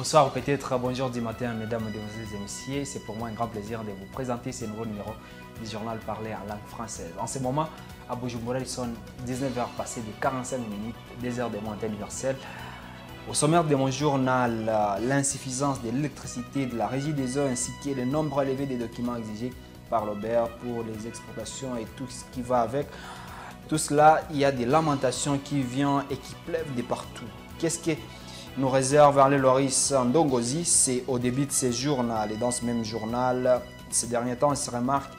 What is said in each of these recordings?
Bonsoir ou peut-être bonjour du matin, mesdames, mesdemoiselles et messieurs. C'est pour moi un grand plaisir de vous présenter ce nouveau numéro du journal parlé en langue française. En ce moment, à Bujumbura, il sont 19h passées de 45 minutes, 2 heures de moins universelle. Au sommaire de mon journal, l'insuffisance de l'électricité, de la régie des eaux ainsi que le nombre élevé des documents exigés par l'Aubert pour les exportations et tout ce qui va avec. Tout cela, il y a des lamentations qui viennent et qui pleuvent de partout. Qu'est-ce que nous réserve Arlé Loris Ndongozi? C'est au début de ce journal. Et dans ce même journal, ces derniers temps, il se remarque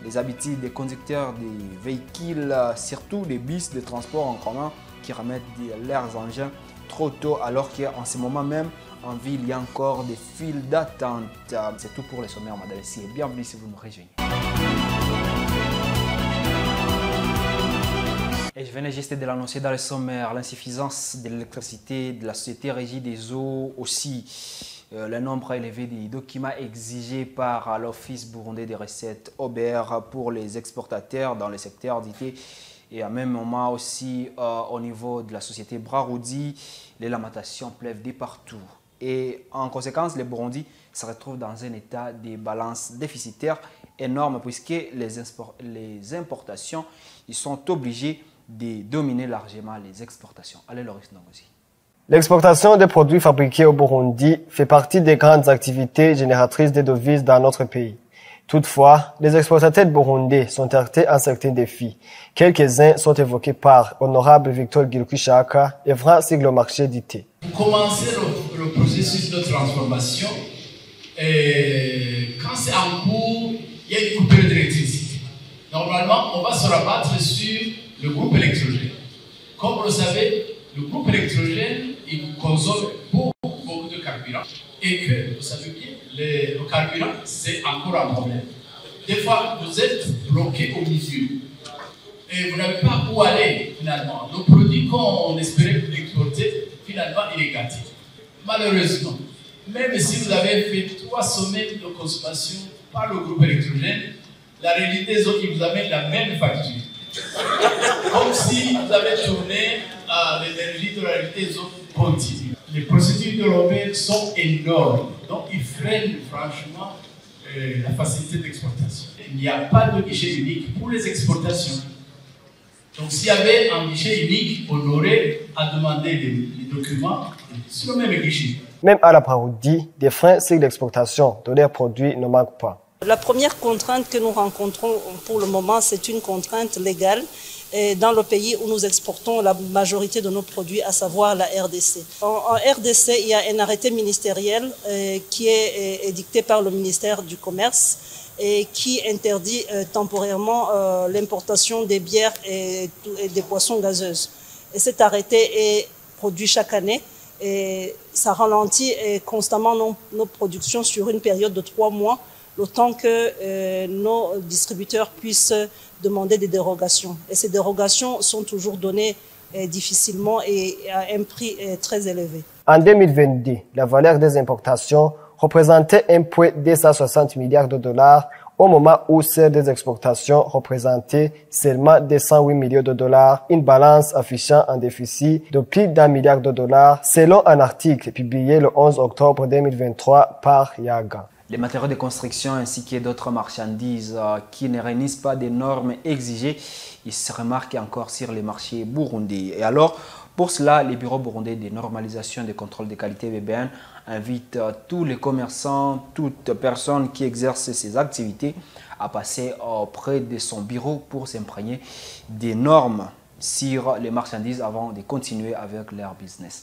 les habitudes des conducteurs des véhicules, surtout des bus de transport en commun, qui remettent leurs engins trop tôt, alors qu'en ce moment même, en ville, il y a encore des files d'attente. C'est tout pour les sommaires, madame. Et bienvenue si vous nous rejoignez. Et je venais juste de l'annoncer dans le sommaire, l'insuffisance de l'électricité, de la société régie des eaux, aussi le nombre élevé des documents exigés par l'Office burundais des recettes Aubert pour les exportateurs dans le secteur d'IT. Et à même moment aussi au niveau de la société Braroudi, les lamentations pleuvent de partout. Et en conséquence, le Burundi se retrouve dans un état de balance déficitaire énorme puisque les importations ils sont obligés de dominer largement les exportations. Allez, Loris Ndongozi. L'exportation des produits fabriqués au Burundi fait partie des grandes activités génératrices de devises dans notre pays. Toutefois, les exportateurs burundais sont heurtés à certains défis. Quelques-uns sont évoqués par Honorable Victor Girukishaka et France sur le marché d'IT. Pour commencer le processus de transformation, quand c'est en cours, il y a une coupure d'électricité. Normalement, on va se rabattre sur le groupe électrogène. Comme vous le savez, le groupe électrogène, il consomme beaucoup de carburant. Et que, vous savez bien, le carburant, c'est encore un problème. Des fois, vous êtes bloqué au milieu. Et vous n'avez pas où aller, finalement. Le produit qu'on espérait exporter, finalement, il est gâté. Malheureusement, même si vous avez fait 3 semaines de consommation par le groupe électrogène, la réalité des autres, il vous amène la même facture. Comme si vous avez tourné l'énergie de la réalité des autres continue. Les procédures de l'Aubert sont énormes, donc ils freinent franchement la facilité d'exportation. Il n'y a pas de guichet unique pour les exportations. Donc s'il y avait un guichet unique, on aurait à demander les documents sur le même guichet. Même à la parodie, des freins sur l'exportation de leurs produits ne manquent pas. La première contrainte que nous rencontrons pour le moment, c'est une contrainte légale dans le pays où nous exportons la majorité de nos produits, à savoir la RDC. En RDC, il y a un arrêté ministériel qui est édicté par le ministère du Commerce et qui interdit temporairement l'importation des bières et des boissons gazeuses. Et cet arrêté est produit chaque année et ça ralentit constamment nos productions sur une période de 3 mois, le temps que nos distributeurs puissent demander des dérogations. Et ces dérogations sont toujours données difficilement et à un prix très élevé. En 2022, la valeur des importations représentait 1,260 milliards de dollars, au moment où celle des exportations représentait seulement 208 millions de dollars, une balance affichant un déficit de plus d'1 milliard de dollars, selon un article publié le 11 octobre 2023 par Yaga. Les matériaux de construction ainsi que d'autres marchandises qui ne réunissent pas des normes exigées, ils se remarquent encore sur les marchés burundais. Et alors, pour cela, les bureaux burundais de normalisation et de contrôle de qualité BBN invitent tous les commerçants, toute personne qui exerce ces activités à passer auprès de son bureau pour s'imprégner des normes sur les marchandises avant de continuer avec leur business.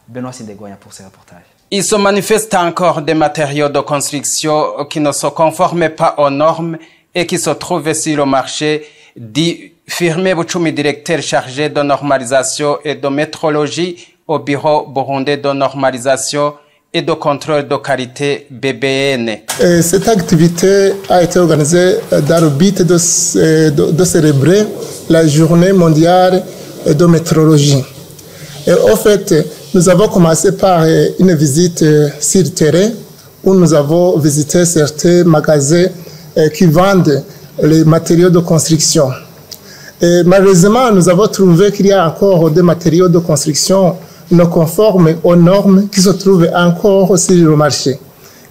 Benoît Sindegoya pour ce reportage. Il se manifeste encore des matériaux de construction qui ne se conforment pas aux normes et qui se trouvent sur le marché, dit Firme Buchumi, directeur chargé de normalisation et de métrologie au bureau burundais de normalisation et de contrôle de qualité BBN. Cette activité a été organisée dans le but de célébrer la journée mondiale de métrologie. Et au fait, nous avons commencé par une visite sur le terrain où nous avons visité certains magasins qui vendent les matériaux de construction. Et malheureusement, nous avons trouvé qu'il y a encore des matériaux de construction non conformes aux normes qui se trouvent encore sur le marché.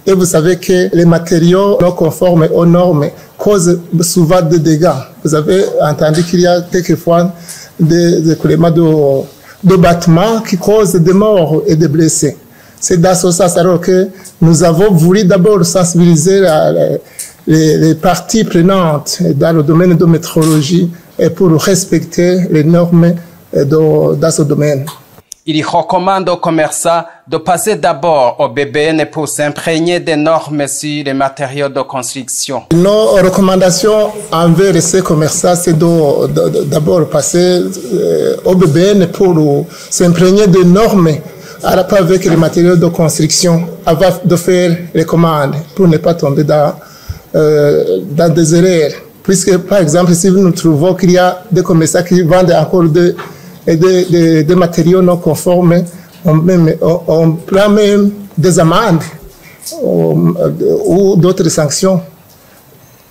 Et vous savez que les matériaux non conformes aux normes causent souvent des dégâts. Vous avez entendu qu'il y a quelquefois des écoulements de bâtiments qui causent des morts et des blessés. C'est dans ce sens alors que nous avons voulu d'abord sensibiliser les parties prenantes dans le domaine de métrologie et pour respecter les normes dans ce domaine. Il recommande aux commerçants de passer d'abord au BBN pour s'imprégner des normes sur les matériaux de construction. Nos recommandations envers ces commerçants, c'est d'abord passer au BBN pour s'imprégner des normes à rapport avec les matériaux de construction avant de faire les commandes pour ne pas tomber dans des erreurs. Puisque, par exemple, si nous trouvons qu'il y a des commerçants qui vendent encore des matériaux non conformes, on prend même des amendes ou d'autres sanctions.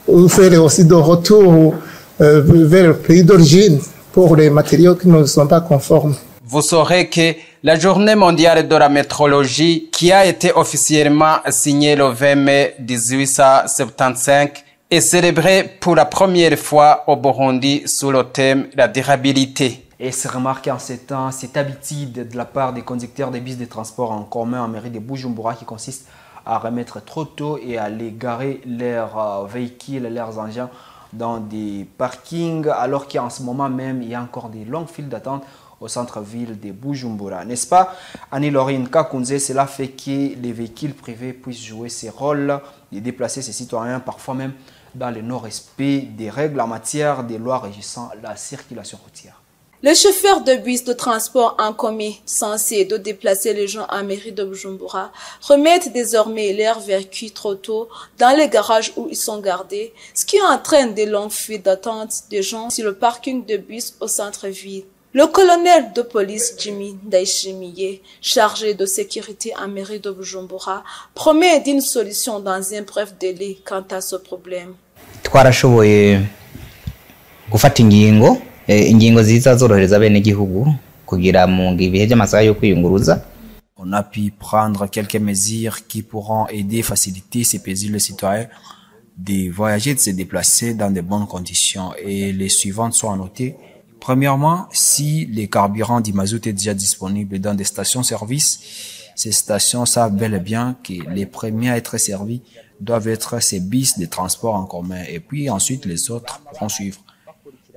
Ou faire aussi de retour vers le pays d'origine pour les matériaux qui ne sont pas conformes. Vous saurez que la Journée mondiale de la métrologie, qui a été officiellement signée le 20 mai 1875, est célébrée pour la première fois au Burundi sous le thème « La durabilité ». Et c'est remarqué en ces temps cette habitude de la part des conducteurs des bus de transport en commun en mairie de Bujumbura qui consiste à remettre trop tôt et à aller garer leurs véhicules, leurs engins dans des parkings, alors qu'en ce moment même, il y a encore des longues files d'attente au centre-ville de Bujumbura. N'est-ce pas, Annie-Laurine Kakunze? Cela fait que les véhicules privés puissent jouer ces rôles de déplacer ces citoyens, parfois même dans le non-respect des règles en matière des lois régissant la circulation routière. Les chauffeurs de bus de transport en commun censés de déplacer les gens en mairie de Bujumbura remettent désormais leurs véhicules trop tôt dans les garages où ils sont gardés, ce qui entraîne des longues files d'attente des gens sur le parking de bus au centre-ville. Le colonel de police Jimmy Ndaishimiye, chargé de sécurité en mairie de Bujumbura, promet d'une solution dans un bref délai quant à ce problème. Twarashoboye gufata ingingo ziza zorohereza bene gihugu kugira mu ibihe by'amasaha yo kwiyunguruza. On a pu prendre quelques mesures qui pourront aider, faciliter ces paisibles citoyens de voyager, de se déplacer dans de bonnes conditions. Et les suivantes sont annotées. Premièrement, si le carburant du mazout est déjà disponible dans des stations-service, ces stations savent bel et bien que les premiers à être servis doivent être ces bus de transport en commun. Et puis ensuite, les autres pourront suivre.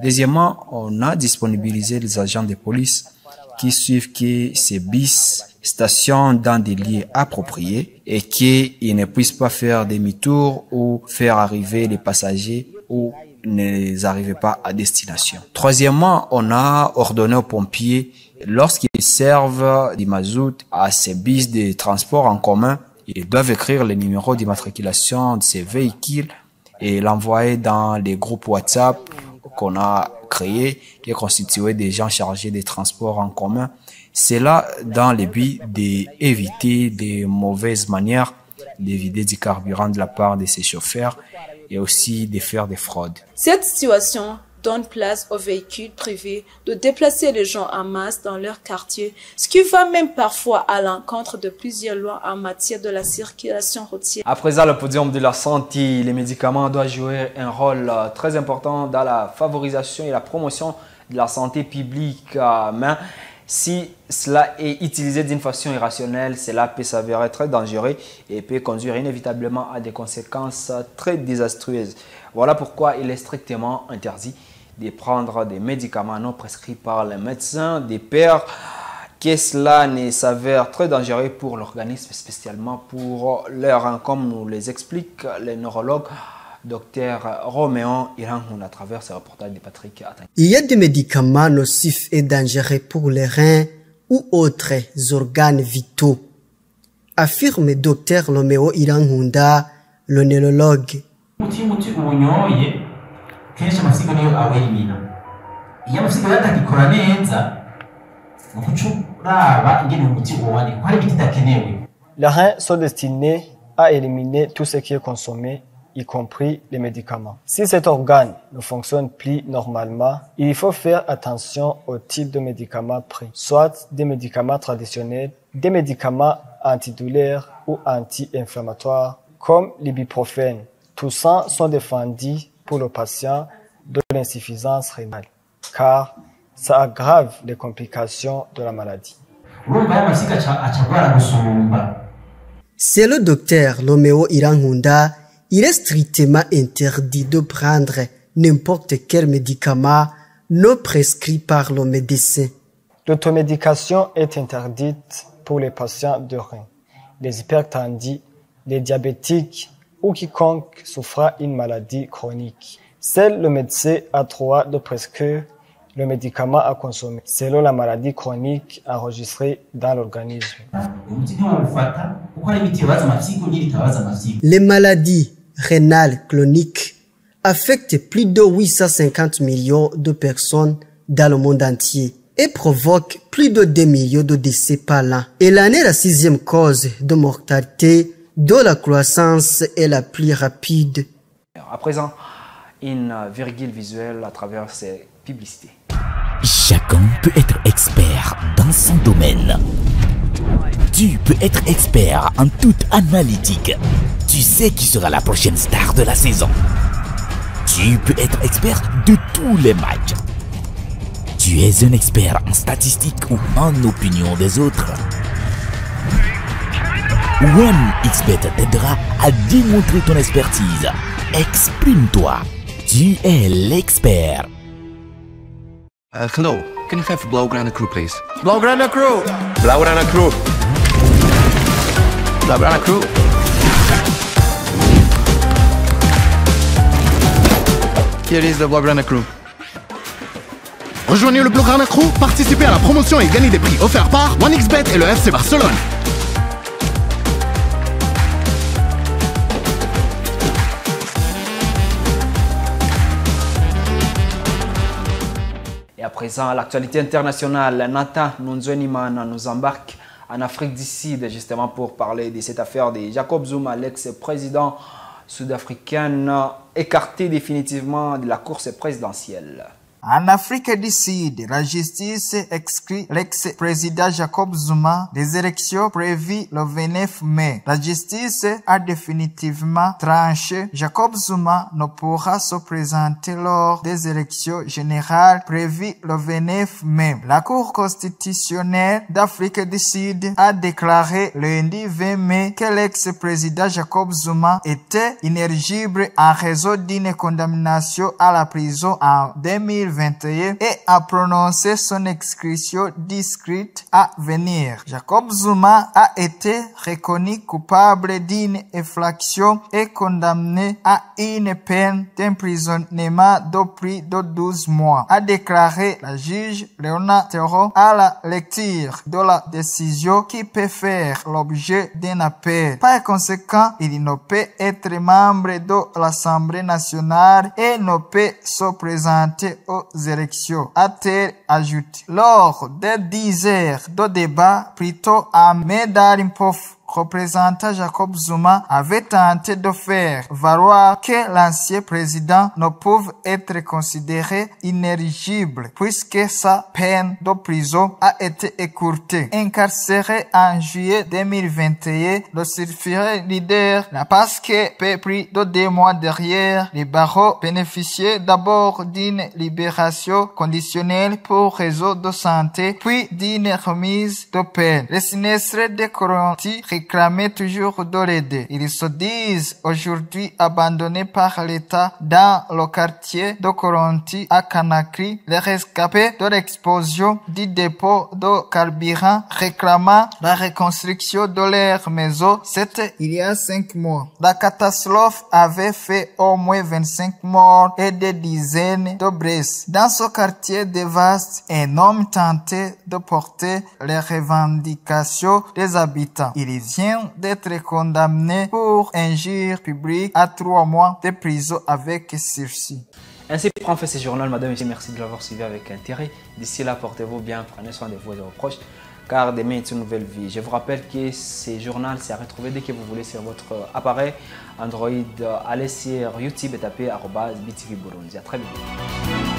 Deuxièmement, on a disponibilisé les agents de police qui suivent que ces bus stationnent dans des lieux appropriés et qu'ils ne puissent pas faire demi-tour ou faire arriver les passagers ou ne arrivent pas à destination. Troisièmement, on a ordonné aux pompiers, lorsqu'ils servent du mazout à ces bus de transport en commun, ils doivent écrire le numéro d'immatriculation de ces véhicules et l'envoyer dans les groupes WhatsApp qu'on a créé, qui est constitué des gens chargés des transports en commun. C'est là dans le but d'éviter des mauvaises manières, d'éviter du carburant de la part de ces chauffeurs et aussi de faire des fraudes. Cette situation donne place aux véhicules privés de déplacer les gens en masse dans leur quartier, ce qui va même parfois à l'encontre de plusieurs lois en matière de la circulation routière. À présent, le podium de la santé, les médicaments doivent jouer un rôle très important dans la favorisation et la promotion de la santé publique. Mais si cela est utilisé d'une façon irrationnelle, cela peut s'avérer très dangereux et peut conduire inévitablement à des conséquences très désastreuses. Voilà pourquoi il est strictement interdit de prendre des médicaments non prescrits par les médecins, des pairs, que cela ne s'avère très dangereux pour l'organisme, spécialement pour leur, comme nous les explique le neurologue Dr Roméon Irangoun à travers ce reportage de Patrick Atang. Il y a des médicaments nocifs et dangereux pour les reins ou autres organes vitaux, affirme Dr Roméon Irangoun, le neurologue. kenshi amasigo niyo aweyimina iyo amasigo yatagikora neza nukucuraba ingene umuti uwani ko hari ibiti idakenewe. Les reins sont destinés à éliminer tout ce qui est consommé y compris les médicaments. Si cet organe ne fonctionne plus normalement, il faut faire attention au type de médicaments pris, soit des médicaments traditionnels, des médicaments antidouleurs ou anti-inflammatoires, comme l'ibuprofène. Tous ça sont défendus pour le patient de l'insuffisance rénale, car ça aggrave les complications de la maladie. C'est le docteur Lomeo Irangunda. Il est strictement interdit de prendre n'importe quel médicament non prescrit par le médecin. L'automédication est interdite pour les patients de rein, les hypertendus, les diabétiques ou quiconque souffre d'une maladie chronique. Seul le médecin a droit de prescrire le médicament à consommer selon la maladie chronique enregistrée dans l'organisme. Les maladies rénales chroniques affectent plus de 850 millions de personnes dans le monde entier et provoquent plus de 2 millions de décès par an. Elle en est la 6e cause de mortalité dont la croissance est la plus rapide. À présent, une virgule visuelle à travers ces publicités. Chacun peut être expert dans son domaine. Tu peux être expert en toute analytique. Tu sais qui sera la prochaine star de la saison. Tu peux être expert de tous les matchs. Tu es un expert en statistiques ou en opinion des autres. OneXBet t'aidera à démontrer ton expertise. Exprime-toi. Tu es l'expert. Hello, can you have Blaugrana Crew, please? Blaugrana Crew! Blaugrana Crew! Blaugrana Crew! Here is the Blaugrana Crew. Rejoignez le Blaugrana Crew, participez à la promotion et gagnez des prix offerts par OneXBet et le FC Barcelone. À présent, l'actualité internationale, Nathan Nonzouenimana nous embarque en Afrique du Sud justement pour parler de cette affaire de Jacob Zuma, l'ex-président sud-africain, écarté définitivement de la course présidentielle. En Afrique du Sud, la justice exclut l'ex-président Jacob Zuma des élections prévues le 29 mai. La justice a définitivement tranché. Jacob Zuma ne pourra se présenter lors des élections générales prévues le 29 mai. La Cour constitutionnelle d'Afrique du Sud a déclaré lundi 20 mai que l'ex-président Jacob Zuma était inéligible en raison d'une condamnation à la prison en 2021 et a prononcé son exclusion discrète à venir. Jacob Zuma a été reconnu coupable d'une infraction et condamné à une peine d'emprisonnement de plus de 12 mois, a déclaré la juge Léona Théron à la lecture de la décision qui peut faire l'objet d'un appel. Par conséquent, il ne peut être membre de l'Assemblée nationale et ne peut se présenter aux élections, a-t-elle ajouté. Lors des 10 heures de débat, plutôt à Medalimpov, représentant Jacob Zuma avait tenté de faire valoir que l'ancien président ne pouvait être considéré inéligible puisque sa peine de prison a été écourtée. Incarcéré en juillet 2021, le sulfureux leader n'a pas que pris de 2 mois derrière les barreaux bénéficiait d'abord d'une libération conditionnelle pour réseau de santé, puis d'une remise de peine. Les sinistrés de Coronti réclamaient toujours de l'aider. Ils se disent aujourd'hui abandonnés par l'État dans le quartier de Coronti à Conakry. Les rescapés de l'explosion du dépôt de carburant réclamant la reconstruction de leur maison, c'était il y a 5 mois. La catastrophe avait fait au moins 25 morts et des dizaines de blessés. Dans ce quartier dévaste, un homme tentait de porter les revendications des habitants. Il vient d'être condamné pour injure publique à 3 mois de prison avec sursis. Ainsi prend fait ce journal, madame et messieurs. Merci de l'avoir suivi avec intérêt. D'ici là, portez-vous bien, prenez soin de vous et de vos proches. car demain est une nouvelle vie. Je vous rappelle que ce journal s'est retrouvé dès que vous voulez sur votre appareil Android. Allez sur YouTube et tapez @BTV Burundi. À très bientôt.